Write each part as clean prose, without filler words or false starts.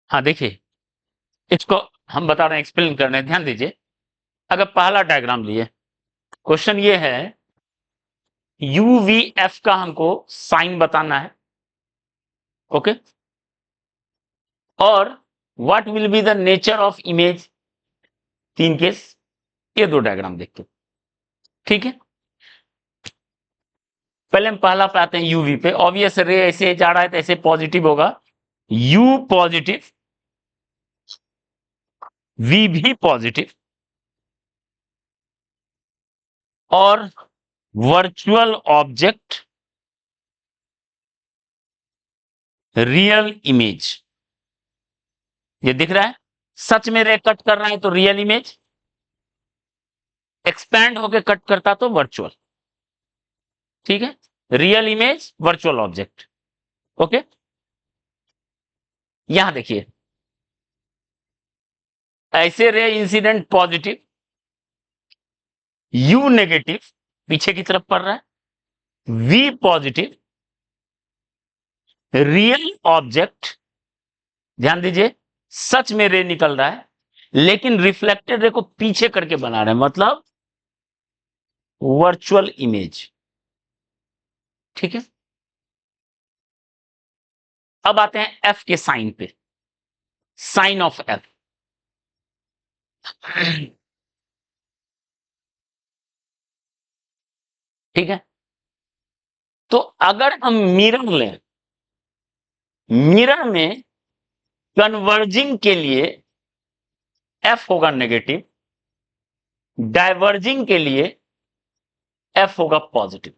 हाँ देखिए, इसको हम बता रहे हैं, एक्सप्लेन कर रहे हैं, ध्यान दीजिए। अगर पहला डायग्राम लिए, क्वेश्चन ये है यूवीएफ का हमको साइन बताना है, ओके, और what will be the nature of image, तीन केस, ये दो डायग्राम देखते हैं, ठीक है। पहले हम पहला पे आते हैं, यूवी पे। ऑब्वियस रे ऐसे जा रहा है तो ऐसे पॉजिटिव होगा, यू पॉजिटिव, वी भी पॉजिटिव, और वर्चुअल ऑब्जेक्ट रियल इमेज, ये दिख रहा है। सच में रे कट कर रहा है तो रियल इमेज, एक्सपैंड होकर कट करता तो वर्चुअल, ठीक है। Real image, virtual object, okay. यहां देखिए, ऐसे ray incident positive, you negative, पीछे की तरफ पड़ रहा है, वी पॉजिटिव, रियल ऑब्जेक्ट, ध्यान दीजिए, सच में रे निकल रहा है लेकिन रिफ्लेक्टेड रे को पीछे करके बना रहे हैं, मतलब वर्चुअल इमेज, ठीक है। अब आते हैं एफ के साइन पे, साइन ऑफ एफ। ठीक है, तो अगर हम मिरर लें, मिरर में कन्वर्जिंग के लिए एफ होगा नेगेटिव, डाइवर्जिंग के लिए एफ होगा पॉजिटिव,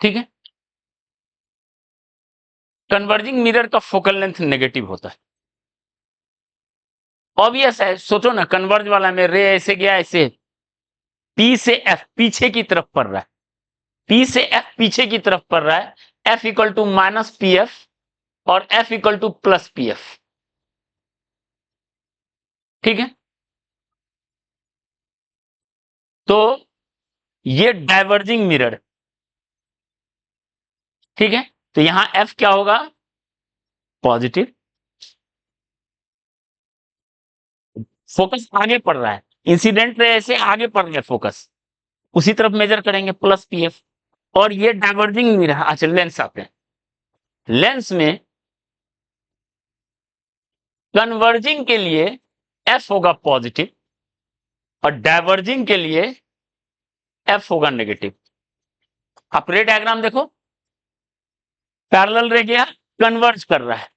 ठीक है। कन्वर्जिंग मिरर का फोकल लेंथ नेगेटिव होता है, ऑब्वियस है, सोचो ना, कन्वर्ज वाला में रे ऐसे गया, ऐसे पी से एफ पीछे की तरफ पड़ रहा है, पी से एफ पीछे की तरफ पड़ रहा है, F equal to minus P F और F equal to plus P F, ठीक है। तो ये डाइवर्जिंग मिरर, ठीक है, तो यहां एफ क्या होगा, पॉजिटिव, फोकस आगे पड़ रहा है, इंसिडेंट रे से आगे पड़ रहा है फोकस, उसी तरफ मेजर करेंगे, प्लस पी एफ। और ये डाइवर्जिंग मिरर, अच्छा लेंस आते हैं, लेंस में कन्वर्जिंग के लिए एफ होगा पॉजिटिव और डाइवर्जिंग के लिए एफ होगा नेगेटिव। आप रे डायग्राम देखो, पैरेलल रे गया, कन्वर्ज कर रहा है,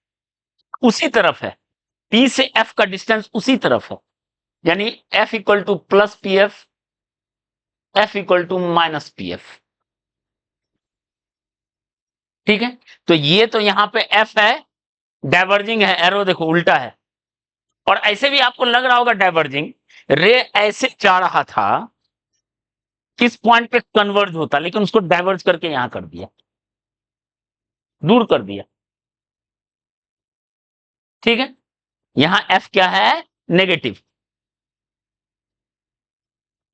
उसी तरफ है, पी से एफ का डिस्टेंस उसी तरफ है, यानी F equal to plus P F equal to minus P F, ठीक है। तो ये तो यहां पे एफ है, डाइवर्जिंग है, एरो देखो उल्टा है, और ऐसे भी आपको लग रहा होगा डाइवर्जिंग, रे ऐसे जा रहा था, किस पॉइंट पे कन्वर्ज होता, लेकिन उसको डाइवर्ज करके यहां कर दिया, दूर कर दिया, ठीक है। यहां एफ क्या है, नेगेटिव।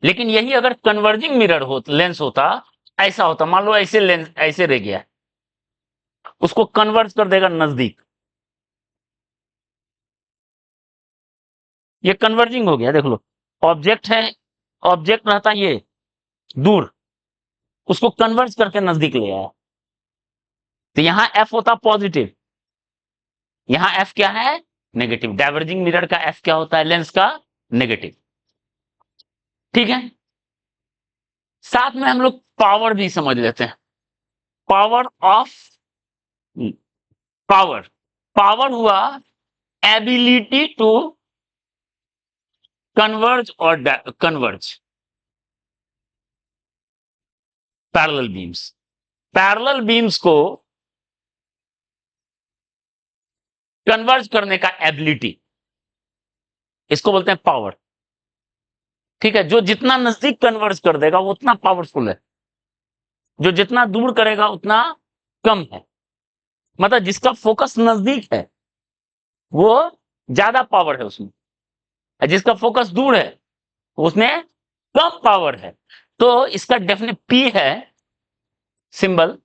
लेकिन यही अगर कन्वर्जिंग मिरर हो, लेंस होता, ऐसा होता, मान लो ऐसे लेंस ऐसे रह गया, उसको कन्वर्ज कर देगा नजदीक, ये कन्वर्जिंग हो गया, देख लो, ऑब्जेक्ट है, ऑब्जेक्ट रहता ये दूर, उसको कन्वर्ज करके नजदीक ले आया, तो यहां एफ होता पॉजिटिव, यहां एफ क्या है, नेगेटिव। डाइवर्जिंग मिरर का एफ क्या होता है, लेंस का नेगेटिव, ठीक है। साथ में हम लोग पावर भी समझ लेते हैं, पावर ऑफ, पावर, पावर हुआ एबिलिटी टू कन्वर्ज और converge parallel beams, parallel beams को कन्वर्ज करने का एबिलिटी, इसको बोलते हैं पावर, ठीक है। जो जितना नजदीक कन्वर्ज कर देगा वो उतना पावरफुल है, जो जितना दूर करेगा उतना कम है, मतलब जिसका फोकस नजदीक है वो ज्यादा पावर है उसमें, जिसका फोकस दूर है उसमें कम पावर है। तो इसका डेफिनेट पी है सिंबल,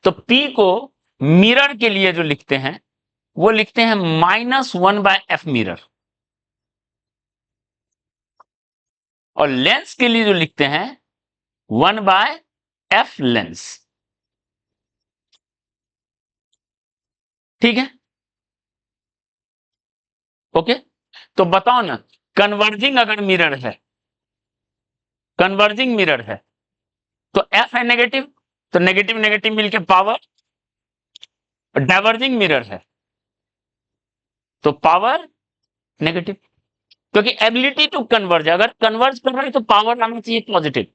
तो P को मिरर के लिए जो लिखते हैं वो लिखते हैं -1/f मिरर, और लेंस के लिए जो लिखते हैं 1/f लेंस। ठीक है, ओके। तो बताओ ना, कन्वर्जिंग अगर मिरर है, कन्वर्जिंग मिरर है तो f है नेगेटिव, तो नेगेटिव नेगेटिव मिलके पावर। डाइवर्जिंग मिरर है तो पावर नेगेटिव, क्योंकि एबिलिटी टू कन्वर्ज, अगर कन्वर्ज कर रहे हैं तो पावर आना चाहिए पॉजिटिव।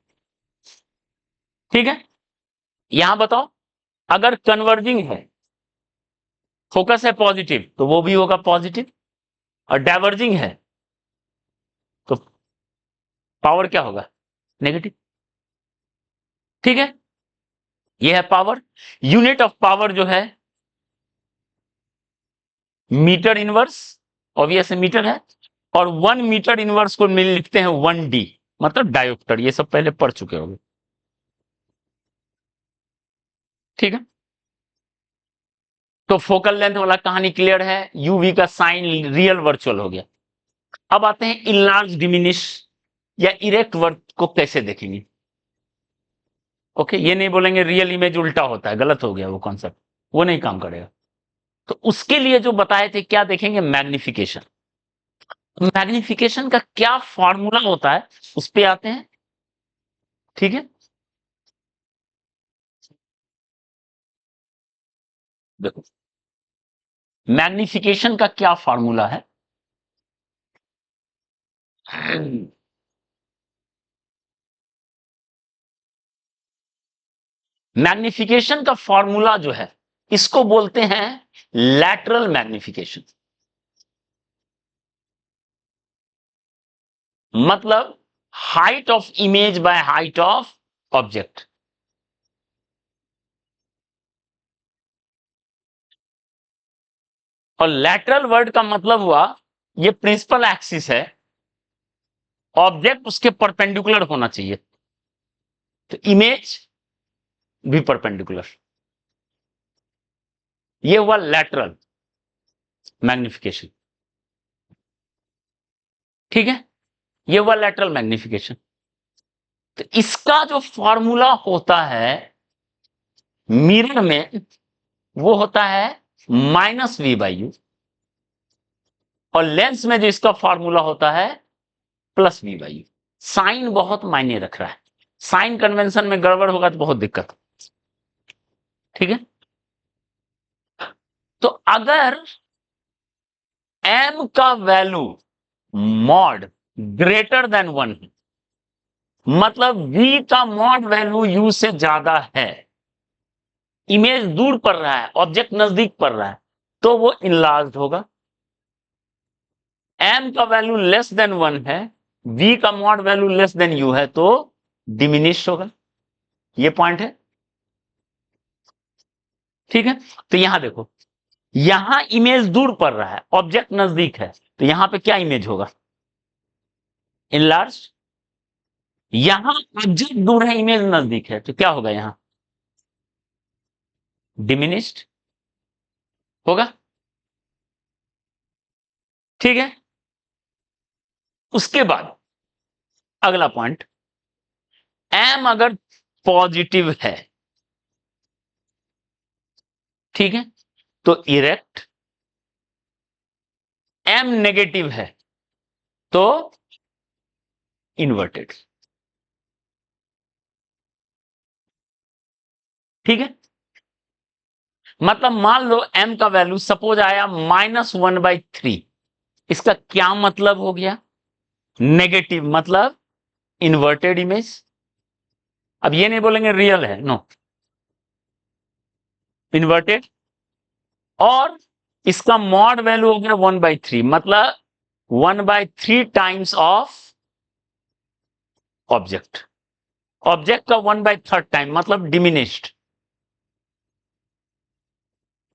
ठीक है, यहां बताओ, अगर कन्वर्जिंग है, फोकस है पॉजिटिव, तो वो भी होगा पॉजिटिव, और डाइवर्जिंग है तो पावर क्या होगा, नेगेटिव। ठीक है, ये है पावर। यूनिट ऑफ पावर जो है मीटर इनवर्स, ऑब्वियस मीटर है, और 1 मीटर इनवर्स को मिल लिखते हैं 1D, मतलब डायोप्टर। ये सब पहले पढ़ चुके होंगे। ठीक है, तो फोकल लेंथ वाला कहानी क्लियर है, यूवी का साइन रियल वर्चुअल हो गया। अब आते हैं इनलार्ज डिमिनिश या इरेक्ट वर्क को कैसे देखेंगे। ओके, ये नहीं बोलेंगे रियल इमेज उल्टा होता है, गलत हो गया वो कॉन्सेप्ट, वो नहीं काम करेगा। तो उसके लिए जो बताए थे, क्या देखेंगे, मैग्निफिकेशन। मैग्निफिकेशन का क्या फॉर्मूला होता है, उस पे आते हैं। ठीक है, देखो मैग्निफिकेशन का क्या फॉर्मूला है। मैग्निफिकेशन का फॉर्मूला जो है, इसको बोलते हैं लैटरल मैग्निफिकेशन। मतलब height of image by height of object. और लैटरल वर्ड का मतलब हुआ, ये प्रिंसिपल एक्सिस है, ऑब्जेक्ट उसके परपेंडिकुलर होना चाहिए, तो इमेज भी परपेंडिकुलर। ये हुआ लैटरल मैग्निफिकेशन। ठीक है, ये हुआ लैटरल मैग्निफिकेशन। तो इसका जो फॉर्मूला होता है मिरर में, वो होता है -v/u, और लेंस में जो इसका फॉर्मूला होता है +v/u। साइन बहुत मायने रख रहा है, साइन कन्वेंशन में गड़बड़ होगा तो बहुत दिक्कत। ठीक है, तो अगर m का वैल्यू मॉड ग्रेटर देन 1 है, मतलब v का मॉड वैल्यू u से ज्यादा है, इमेज दूर पड़ रहा है, ऑब्जेक्ट नजदीक पड़ रहा है, तो वो इनलार्ज होगा। m का वैल्यू लेस देन 1 है, v का mod value less than u है, तो डिमिनिश होगा। ये पॉइंट है। ठीक है, तो यहां देखो, यहां इमेज दूर पड़ रहा है, ऑब्जेक्ट नजदीक है, तो यहां पे क्या इमेज होगा, इनलार्ज। यहां ऑब्जेक्ट दूर है, इमेज नजदीक है, तो क्या होगा, यहां डिमिनिश्ड होगा। ठीक है, उसके बाद अगला पॉइंट, एम अगर पॉजिटिव है, ठीक है, तो इरेक्ट। एम नेगेटिव है तो इन्वर्टेड। ठीक है, मतलब मान लो एम का वैल्यू सपोज आया -1/3, इसका क्या मतलब हो गया, नेगेटिव, मतलब इन्वर्टेड इमेज। अब ये नहीं बोलेंगे रियल है, नो, इन्वर्टेड। और इसका मॉड वैल्यू हो गया 1/3, मतलब 1/3 टाइम्स ऑफ ऑब्जेक्ट। ऑब्जेक्ट का 1/3 टाइम, मतलब डिमिनिश्ड,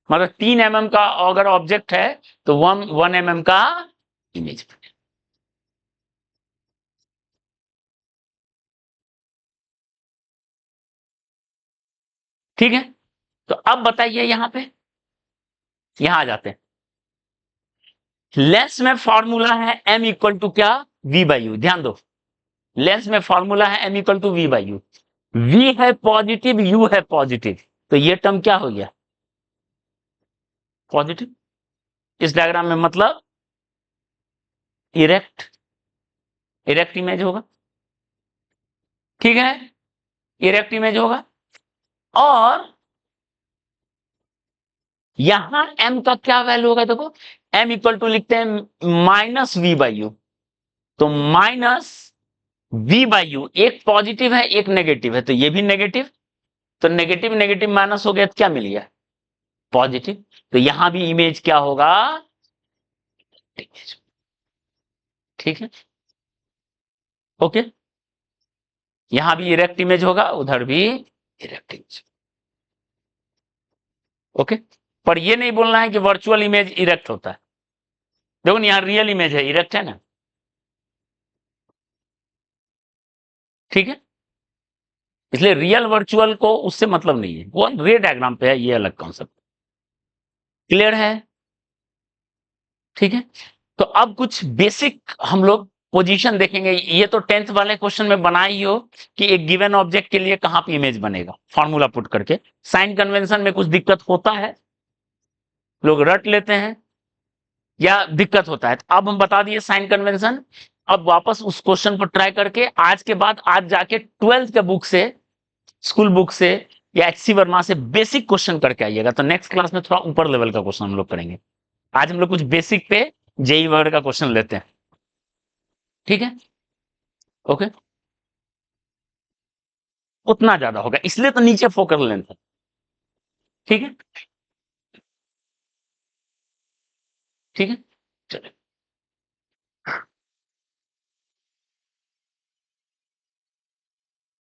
मतलब 3 mm का अगर ऑब्जेक्ट है तो 1 mm का इमेज। ठीक है, तो अब बताइए यहां पे, यहां आ जाते हैं। लेंस में फॉर्मूला है m इक्वल टू क्या, v बाई यू। ध्यान दो, लेंस में फॉर्मूला है m equal to v by U. v है पॉजिटिव, u है पॉजिटिव, तो ये टर्म क्या हो गया, पॉजिटिव। इस डायग्राम में मतलब इरेक्ट, इरेक्ट इमेज होगा, ठीक है, इरेक्ट इमेज होगा। और यहां m का क्या वैल्यू होगा, देखो m इक्वल टू लिखते हैं माइनस v बाई यू। तो माइनस v बाई यू, एक पॉजिटिव है एक नेगेटिव है, तो ये भी नेगेटिव, तो नेगेटिव नेगेटिव माइनस हो गया, तो क्या मिल गया, पॉजिटिव। तो यहां भी इमेज क्या होगा, ठीक है, ओके। यहां भी इरेक्ट इमेज होगा, उधर भी इरेक्ट इमेज, ओके। पर ये नहीं बोलना है कि वर्चुअल इमेज इरेक्ट होता है। देखो यहां रियल इमेज है, इरेक्ट है ना, ठीक है। इसलिए रियल वर्चुअल को उससे मतलब नहीं है, वो रे डायग्राम पे है, ये अलग कॉन्सेप्ट। क्लियर है, ठीक है। तो अब कुछ बेसिक हम लोग पोजीशन देखेंगे। ये तो 10th वाले क्वेश्चन में बना ही हो कि एक गिवन ऑब्जेक्ट के लिए कहां पे इमेज बनेगा, फॉर्मूला पुट करके। साइन कन्वेंशन में कुछ दिक्कत होता है, लोग रट लेते हैं या दिक्कत होता है, तो अब हम बता दिए साइन कन्वेंशन। अब वापस उस क्वेश्चन पर ट्राई करके आज के बाद आज जाके 12th के बुक से, स्कूल बुक से या HC वर्मा से बेसिक क्वेश्चन करके आइएगा। तो नेक्स्ट क्लास में थोड़ा ऊपर लेवल का क्वेश्चन हम लोग करेंगे। आज हम लोग कुछ बेसिक पे जेई वगैरह का क्वेश्चन लेते हैं, ठीक है, ओके। उतना ज्यादा होगा, इसलिए तो नीचे फोकस लेंथ है, ठीक है, ठीक है।